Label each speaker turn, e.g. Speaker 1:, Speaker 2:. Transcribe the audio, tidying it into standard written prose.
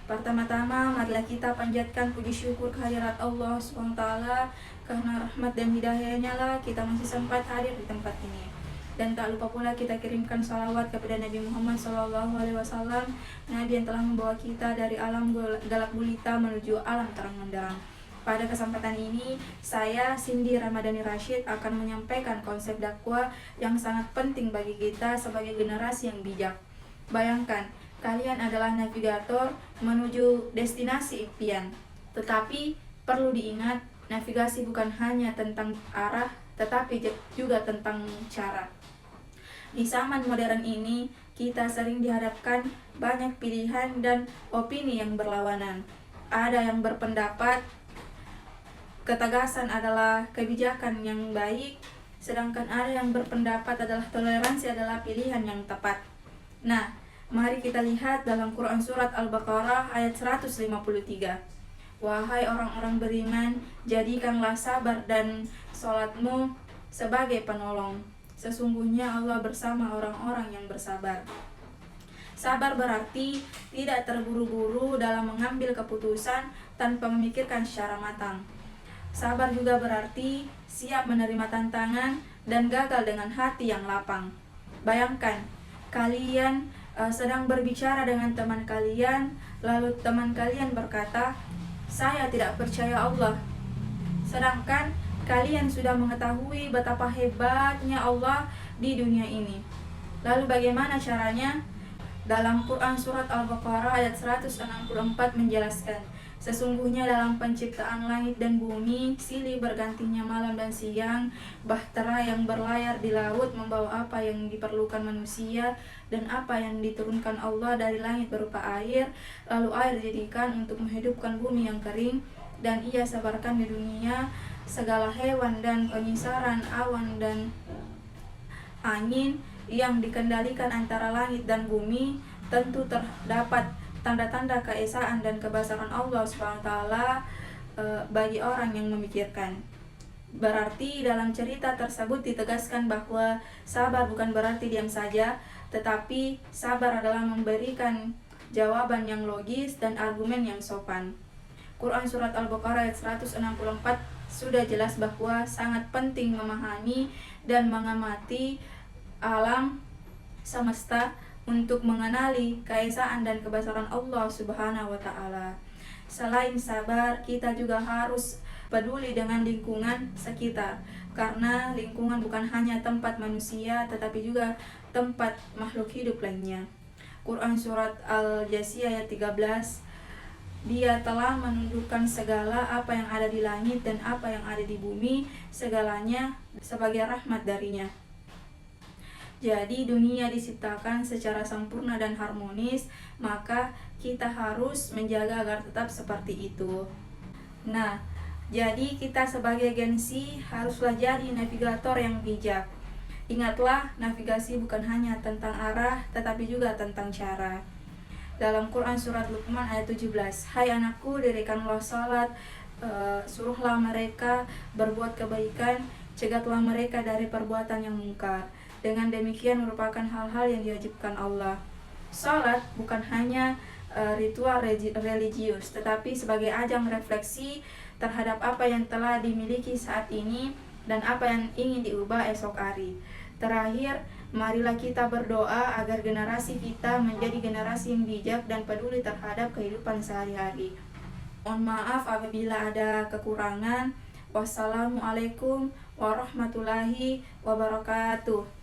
Speaker 1: Pertama-tama, marilah kita panjatkan puji syukur kehadirat Allah SWT, karena rahmat dan hidayahnya lah kita masih sempat hadir di tempat ini. Dan tak lupa pula kita kirimkan salawat kepada Nabi Muhammad SAW, Nabi yang telah membawa kita dari alam gelap gulita menuju alam terang benderang. Pada kesempatan ini, saya Cindy Ramadhani Rashid akan menyampaikan konsep dakwah yang sangat penting bagi kita sebagai generasi yang bijak. Bayangkan, kalian adalah navigator menuju destinasi impian. Tetapi perlu diingat, navigasi bukan hanya tentang arah, tetapi juga tentang cara. Di zaman modern ini, kita sering dihadapkan banyak pilihan dan opini yang berlawanan. Ada yang berpendapat ketegasan adalah kebijakan yang baik, sedangkan ada yang berpendapat adalah toleransi adalah pilihan yang tepat. Nah, mari kita lihat dalam Quran Surat Al-Baqarah ayat 153. Wahai orang-orang beriman, jadikanlah sabar dan sholatmu sebagai penolong. Sesungguhnya Allah bersama orang-orang yang bersabar. Sabar berarti tidak terburu-buru dalam mengambil keputusan tanpa memikirkan secara matang. Sabar juga berarti siap menerima tantangan dan gagal dengan hati yang lapang. Bayangkan, kalian sedang berbicara dengan teman kalian, lalu teman kalian berkata, "Saya tidak percaya Allah." Sedangkan kalian sudah mengetahui betapa hebatnya Allah di dunia ini. Lalu bagaimana caranya? Dalam Quran Surat Al-Baqarah ayat 164 menjelaskan, sesungguhnya dalam penciptaan langit dan bumi, silih bergantinya malam dan siang, bahtera yang berlayar di laut membawa apa yang diperlukan manusia dan apa yang diturunkan Allah dari langit berupa air, lalu air dijadikan untuk menghidupkan bumi yang kering, dan Ia sabarkan di dunia segala hewan dan pengisaran awan dan angin yang dikendalikan antara langit dan bumi. Tentu terdapat tanda-tanda keesaan dan kebesaran Allah SWT bagi orang yang memikirkan. Berarti dalam cerita tersebut ditegaskan bahwa sabar bukan berarti diam saja, tetapi sabar adalah memberikan jawaban yang logis dan argumen yang sopan. Quran Surat Al-Baqarah ayat 164 sudah jelas bahwa sangat penting memahami dan mengamati alam semesta untuk mengenali keesaan dan kebesaran Allah Subhanahu wa Ta'ala. Selain sabar, kita juga harus peduli dengan lingkungan sekitar, karena lingkungan bukan hanya tempat manusia tetapi juga tempat makhluk hidup lainnya. Quran Surat Al-Jasiyah ayat 13, Dia telah menundukkan segala apa yang ada di langit dan apa yang ada di bumi, segalanya sebagai rahmat darinya. Jadi dunia diciptakan secara sempurna dan harmonis, maka kita harus menjaga agar tetap seperti itu. Nah, jadi kita sebagai Gen-Z haruslah jadi navigator yang bijak. Ingatlah, navigasi bukan hanya tentang arah, tetapi juga tentang cara. Dalam Quran Surat Luqman ayat 17, Hai anakku, dirikanlah salat, suruhlah mereka berbuat kebaikan, cegatlah mereka dari perbuatan yang mungkar. Dengan demikian merupakan hal-hal yang diwajibkan Allah. Salat bukan hanya ritual religius, tetapi sebagai ajang refleksi terhadap apa yang telah dimiliki saat ini dan apa yang ingin diubah esok hari. Terakhir, marilah kita berdoa agar generasi kita menjadi generasi yang bijak dan peduli terhadap kehidupan sehari-hari. Mohon maaf apabila ada kekurangan. Wassalamualaikum warahmatullahi wabarakatuh.